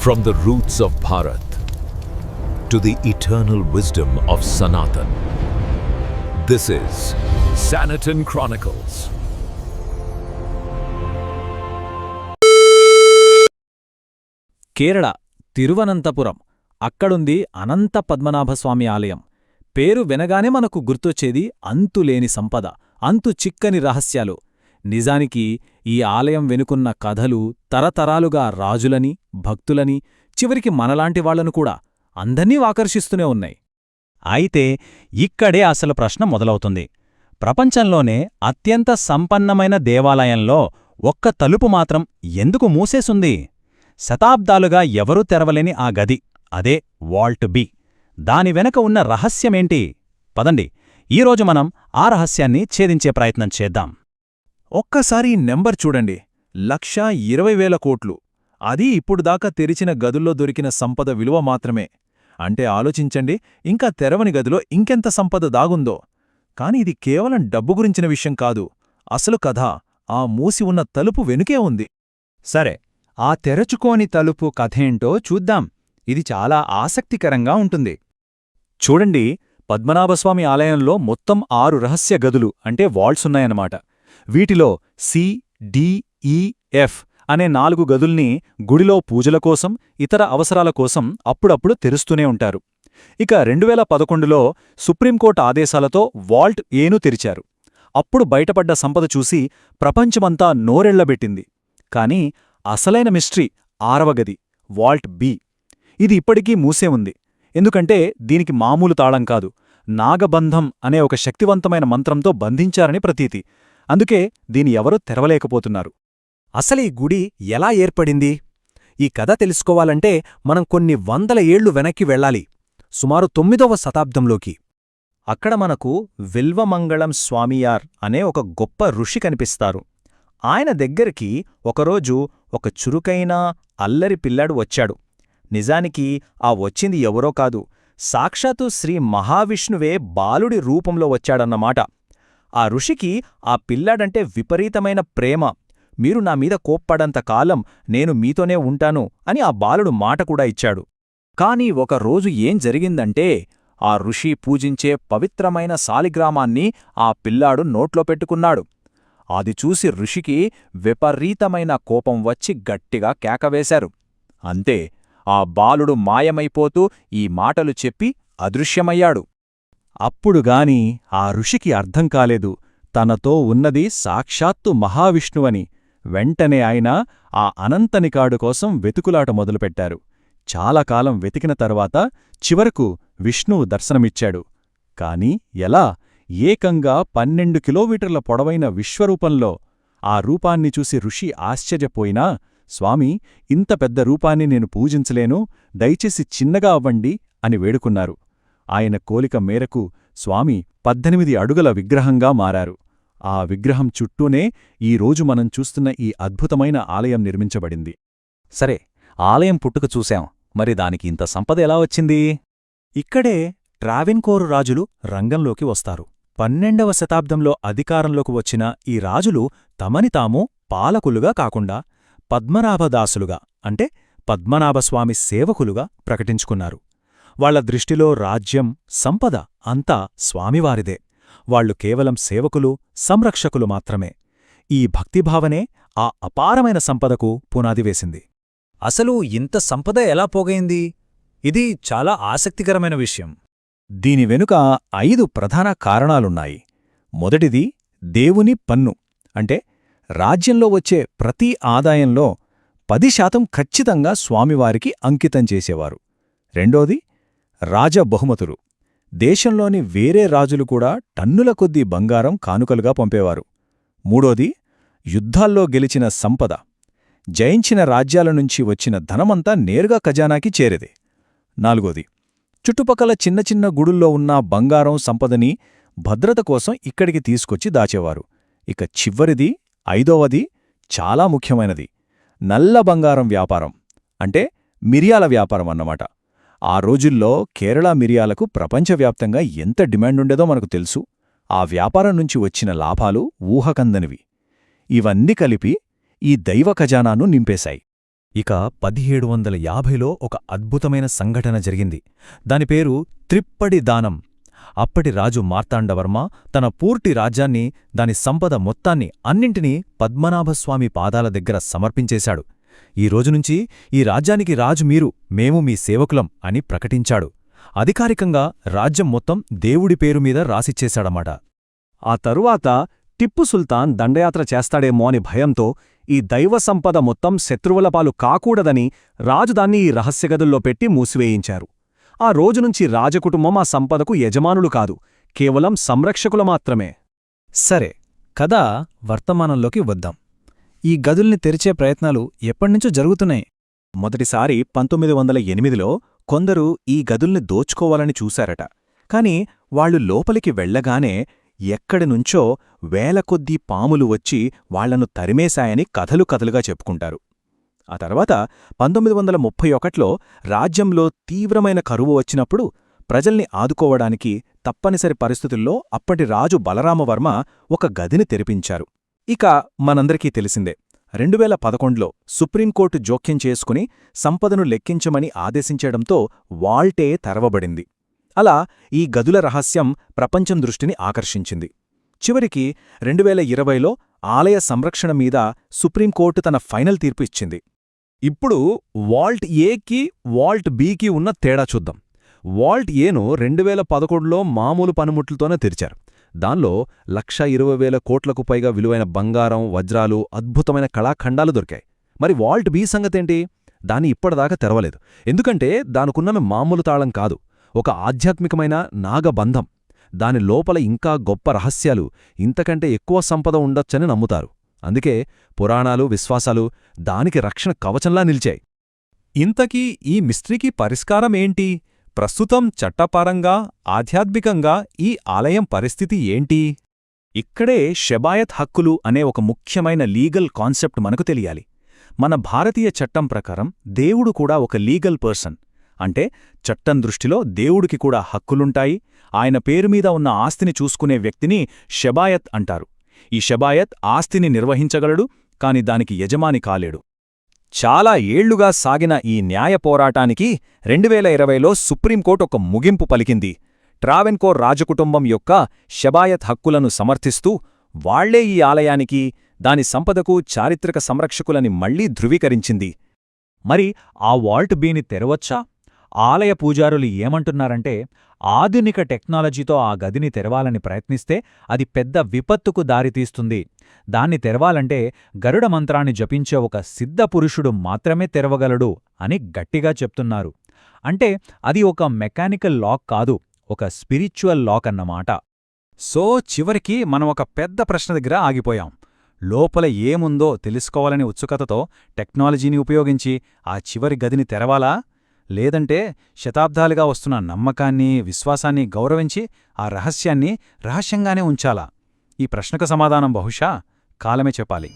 From the roots of Bharat to the eternal wisdom of Sanatan, this is Sanatan Chronicles. Kerala Thiruvananthapuram అక్కడుంది Anantha Padmanabhaswamy ఆలయం. పేరు వినగానే మనకు గుర్తొచ్చేది అంతులేని సంపద, అంతు చిక్కని రహస్యాలు. నిజానికి ఈ ఆలయం వెనుకున్న కథలు తరతరాలుగా రాజులని, భక్తులని, చివరికి మనలాంటి వాళ్లను కూడా అందర్నీ ఆకర్షిస్తూనే ఉన్నాయి. అయితే ఇక్కడే అసలు ప్రశ్న మొదలవుతుంది. ప్రపంచంలోనే అత్యంత సంపన్నమైన దేవాలయంలో ఒక్క తలుపు మాత్రం ఎందుకు మూసేసుంది? శతాబ్దాలుగా ఎవరూ తెరవలేని ఆ గది, అదే వాల్ట్ బి. దాని వెనక ఉన్న రహస్యమేంటి? పదండి, ఈరోజు మనం ఆ రహస్యాన్ని ఛేదించే ప్రయత్నం చేద్దాం. ఒక్కసారి నెంబర్ చూడండి, 1,20,000 కోట్లు. అది ఇప్పుడు దాకా తెరిచిన గదుల్లో దొరికిన సంపద విలువ మాత్రమే. అంటే ఆలోచించండి, ఇంకా తెరవని గదిలో ఇంకెంత సంపద దాగుందో. కాని ఇది కేవలం డబ్బు గురించిన విషయం కాదు. అసలు కథ ఆ మూసి ఉన్న తలుపు వెనుకే ఉంది. సరే, ఆ తెరచుకోని తలుపు కథేంటో చూద్దాం. ఇది చాలా ఆసక్తికరంగా ఉంటుంది. చూడండి, పద్మనాభస్వామి ఆలయంలో మొత్తం 6 రహస్య గదులు అంటే వాల్ట్స్ ఉన్నాయన్నమాట. వీటిలో సి, డి, ఈ, ఎఫ్ అనే 4 గదుల్ని గుడిలో పూజల కోసం, ఇతర అవసరాల కోసం అప్పుడప్పుడు తెరుస్తూనే ఉంటారు. ఇక 2011లో సుప్రీంకోర్టు ఆదేశాలతో వాల్ట్ ఏను తెరిచారు. అప్పుడు బయటపడ్డ సంపద చూసి ప్రపంచమంతా నోరెళ్లబెట్టింది. కాని అసలైన మిస్టరీ 6వ గది, వాల్ట్ బి. ఇది ఇప్పటికీ మూసే ఉంది. ఎందుకంటే దీనికి మామూలు తాళం కాదు, నాగబంధం అనే ఒక శక్తివంతమైన మంత్రంతో బంధించారని ప్రతీతి. అందుకే దీని ఎవరూ తెరవలేకపోతున్నారు. అసలీ గుడి ఎలా ఏర్పడింది? ఈ కథ తెలుసుకోవాలంటే మనం కొన్ని వందల ఏళ్లు వెనక్కి వెళ్ళాలి, సుమారు 9వ శతాబ్దంలోకి. అక్కడ మనకు విల్వమంగళం స్వామియార్ అనే ఒక గొప్ప ఋషి కనిపిస్తారు. ఆయన దగ్గరికి ఒకరోజు ఒక చురుకైన అల్లరి పిల్లాడు వచ్చాడు. నిజానికి ఆ వచ్చింది ఎవరో కాదు, సాక్షాత్తు శ్రీ మహావిష్ణువే బాలుడి రూపంలో వచ్చాడన్నమాట. ఆ ఋషికి ఆ పిల్లాడంటే విపరీతమైన ప్రేమ. మీరు నామీద కోప్పడంతకాలం నేను మీతోనే ఉంటాను అని ఆ బాలుడు మాట కూడా ఇచ్చాడు. కాని ఒకరోజు ఏం జరిగిందంటే, ఆ ఋషి పూజించే పవిత్రమైన సాలిగ్రామాన్ని ఆ పిల్లాడు నోట్లో పెట్టుకున్నాడు. అది చూసి ఋషికి విపరీతమైన కోపం వచ్చి గట్టిగా కేకవేశారు. అంతే, ఆ బాలుడు మాయమైపోతూ ఈ మాటలు చెప్పి అదృశ్యమయ్యాడు. అప్పుడుగాని ఆ ఋషికి అర్థం కాలేదు, తనతో ఉన్నది సాక్షాత్తు మహావిష్ణువని. వెంటనే ఆయన ఆ అనంతనికాడు కోసం వెతుకులాట మొదలుపెట్టారు. చాలా కాలం వెతికిన తర్వాత చివరకు విష్ణువు దర్శనమిచ్చాడు. కాని ఎలా? ఏకంగా 12 కిలోమీటర్ల పొడవైన విశ్వరూపంలో. ఆ రూపాన్ని చూసి ఋషి ఆశ్చర్యపోయినా, స్వామీ, ఇంత పెద్ద రూపాన్ని నేను పూజించలేను, దయచేసి చిన్నగా అవ్వండి అని వేడుకున్నారు. ఆయన కోలిక మేరకు స్వామి 18 అడుగుల విగ్రహంగా మారారు. ఆ విగ్రహం చుట్టూనే ఈరోజు మనం చూస్తున్న ఈ అద్భుతమైన ఆలయం నిర్మించబడింది. సరే, ఆలయం పుట్టుక చూశాం, మరి దానికి ఇంత సంపద ఎలా వచ్చింది? ఇక్కడే ట్రావెన్కోర్ రాజులు రంగంలోకి వస్తారు. 12వ శతాబ్దంలో అధికారంలోకి వచ్చిన ఈ రాజులు తమని తాము పాలకులుగా కాకుండా పద్మనాభదాసులుగా అంటే పద్మనాభస్వామి సేవకులుగా ప్రకటించుకున్నారు. వాళ్ల దృష్టిలో రాజ్యం, సంపద అంతా స్వామివారిదే. వాళ్లు కేవలం సేవకులు, సంరక్షకులు మాత్రమే. ఈ భక్తిభావనే ఆ అపారమైన సంపదకు పునాది వేసింది. అసలు ఇంత సంపద ఎలా పోగైంది? ఇది చాలా ఆసక్తికరమైన విషయం. దీని వెనుక 5 ప్రధాన కారణాలున్నాయి. మొదటిది దేవుని పన్ను, అంటే రాజ్యంలో వచ్చే ప్రతి ఆదాయంలో 10% ఖచ్చితంగా స్వామివారికి అంకితం చేసేవారు. రెండోది రాజబహుమతులు. దేశంలోని వేరే రాజులు కూడా టన్నుల కొద్దీ బంగారం కానుకలుగా పంపేవారు. మూడోది యుద్ధాల్లో గెలిచిన సంపద. జయించిన రాజ్యాల నుంచి వచ్చిన ధనమంతా నేరుగా ఖజానాకి చేరేదే. నాలుగోది చుట్టుపక్కల చిన్న చిన్న గుడుల్లో ఉన్న బంగారం సంపదని భద్రత కోసం ఇక్కడికి తీసుకొచ్చి దాచేవారు. ఇక చివరిది, 5వది చాలా ముఖ్యమైనది, నల్ల బంగారం వ్యాపారం, అంటే మిరియాల వ్యాపారం అన్నమాట. ఆ రోజుల్లో కేరళ మిరియాలకు ప్రపంచవ్యాప్తంగా ఎంత డిమాండుండేదో మనకు తెలుసు. ఆ వ్యాపారం నుంచి వచ్చిన లాభాలు ఊహకందనివి. ఇవన్నీ కలిపి ఈ దైవ ఖజానాను నింపేశాయి. ఇక 1750లో ఒక అద్భుతమైన సంఘటన జరిగింది. దాని పేరు త్రిప్పడి దానం. అప్పటి రాజు మార్తాండవర్మ తన పూర్తి రాజ్యాన్ని, దాని సంపద మొత్తాన్ని, అన్నింటినీ పద్మనాభస్వామి పాదాల దగ్గర సమర్పించేశాడు. ఈ రోజునుంచి ఈ రాజ్యానికి రాజు మీరు, మేము మీ సేవకులం అని ప్రకటించాడు. అధికారికంగా రాజ్యం మొత్తం దేవుడి పేరుమీద రాసిచ్చేశాడన్నమాట. ఆ తరువాత టిప్పు సుల్తాన్ దండయాత్ర చేస్తాడేమో అని భయంతో ఈ దైవ సంపద మొత్తం శత్రువుల పాలు కాకూడదని రాజు దాన్ని ఈ రహస్యగదుల్లో పెట్టి మూసివేయించారు. ఆ రోజునుంచి రాజకుటుంబం ఆ సంపదకు యజమానులు కాదు, కేవలం సంరక్షకులు మాత్రమే. సరే, కథ వర్తమానంలోకి వద్దాం. ఈ గదుల్ని తెరిచే ప్రయత్నాలు ఎప్పటినుంచో జరుగుతున్నాయి. మొదటిసారి 1908లో కొందరు ఈ గదుల్ని దోచుకోవాలని చూశారట. కాని వాళ్లు లోపలికి వెళ్లగానే ఎక్కడినుంచో వేల కొద్దీ పాములు వచ్చి వాళ్లను తరిమేశాయని కథలు కథలుగా చెప్పుకుంటారు. ఆ తర్వాత 1931లో రాజ్యంలో తీవ్రమైన కరువు వచ్చినప్పుడు ప్రజల్ని ఆదుకోవడానికి తప్పనిసరి పరిస్థితుల్లో అప్పటి రాజు బలరామవర్మ ఒక గదిని తెరిపించారు. ఇక మనందరికీ తెలిసిందే, 2011లో సుప్రీంకోర్టు జోక్యం చేసుకుని సంపదను లెక్కించమని ఆదేశించడంతో వాల్టే తెరవబడింది. అలా ఈ గదుల రహస్యం ప్రపంచం దృష్టిని ఆకర్షించింది. చివరికి 2020లో ఆలయ సంరక్షణ మీద సుప్రీంకోర్టు తన ఫైనల్ తీర్పు ఇచ్చింది. ఇప్పుడు వాల్ట్ ఏకి వాల్ట్ బికి ఉన్న తేడా చూద్దాం. వాల్ట్ ఏను 2011లో మామూలు పనిముట్లతోనే తెరిచారు. దానిలో 1,20,000 కోట్లకు పైగా విలువైన బంగారం, వజ్రాలు, అద్భుతమైన కళాఖండాలు దొరికాయి. మరి వాల్ట్ బి సంగతేంటి? దాన్ని ఇప్పటిదాకా తెరవలేదు. ఎందుకంటే దానికున్నవి మామూలు తాళం కాదు, ఒక ఆధ్యాత్మికమైన నాగబంధం. దాని లోపల ఇంకా గొప్ప రహస్యాలు, ఇంతకంటే ఎక్కువ సంపద ఉండొచ్చని నమ్ముతారు. అందుకే పురాణాలు, విశ్వాసాలు దానికి రక్షణ కవచంలా నిలిచాయి. ఇంతకీ ఈ మిస్టరీకి పరిష్కారమేంటి? ప్రస్తుతం చట్టపరంగా, ఆధ్యాత్మికంగా ఈ ఆలయం పరిస్థితి ఏంటి? ఇక్కడే షబాయత్ హక్కులు అనే ఒక ముఖ్యమైన లీగల్ కాన్సెప్ట్ మనకు తెలియాలి. మన భారతీయ చట్టం ప్రకారం దేవుడు కూడా ఒక లీగల్ పర్సన్. అంటే చట్టం దృష్టిలో దేవుడికి కూడా హక్కులుంటాయి. ఆయన పేరుమీద ఉన్న ఆస్తిని చూసుకునే వ్యక్తిని షబాయత్ అంటారు. ఈ షబాయత్ ఆస్తిని నిర్వహించగలడు, కాని దానికి యజమాని కాలేడు. చాలా ఏళ్లుగా సాగిన ఈ న్యాయ పోరాటానికి 2020లో సుప్రీంకోర్టు ఒక ముగింపు పలికింది. ట్రావెన్కోర్ రాజకుటుంబం యొక్క షబాయత్ హక్కులను సమర్థిస్తూ వాళ్లే ఈ ఆలయానికి, దాని సంపదకు చారిత్రక సంరక్షకులని మళ్లీ ధృవీకరించింది. మరి ఆ వాల్ట్ బీని తెరవచ్చా? ఆలయ పూజారులు ఏమంటున్నారంటే, ఆధునిక టెక్నాలజీతో ఆ గదిని తెరవాలని ప్రయత్నిస్తే అది పెద్ద విపత్తుకు దారితీస్తుంది. దాన్ని తెరవాలంటే గరుడ మంత్రాన్ని జపించే ఒక సిద్ధపురుషుడు మాత్రమే తెరవగలడు అని గట్టిగా చెప్తున్నారు. అంటే అది ఒక మెకానికల్ లాక్ కాదు, ఒక స్పిరిచువల్ లాక్ అన్నమాట. సో చివరికి మనం ఒక పెద్ద ప్రశ్న దగ్గర ఆగిపోయాం. లోపల ఏముందో తెలుసుకోవాలని ఉత్సుకతతో టెక్నాలజీని ఉపయోగించి ఆ చివరి గదిని తెరవాలా? లేదంటే శతాబ్దాలుగా వస్తున్న నమ్మకాన్ని, విశ్వాసాన్ని గౌరవించి ఆ రహస్యాన్ని రహస్యంగానే ఉంచాలా? ఈ ప్రశ్నకు సమాధానం బహుశా కాలమే చెప్పాలి.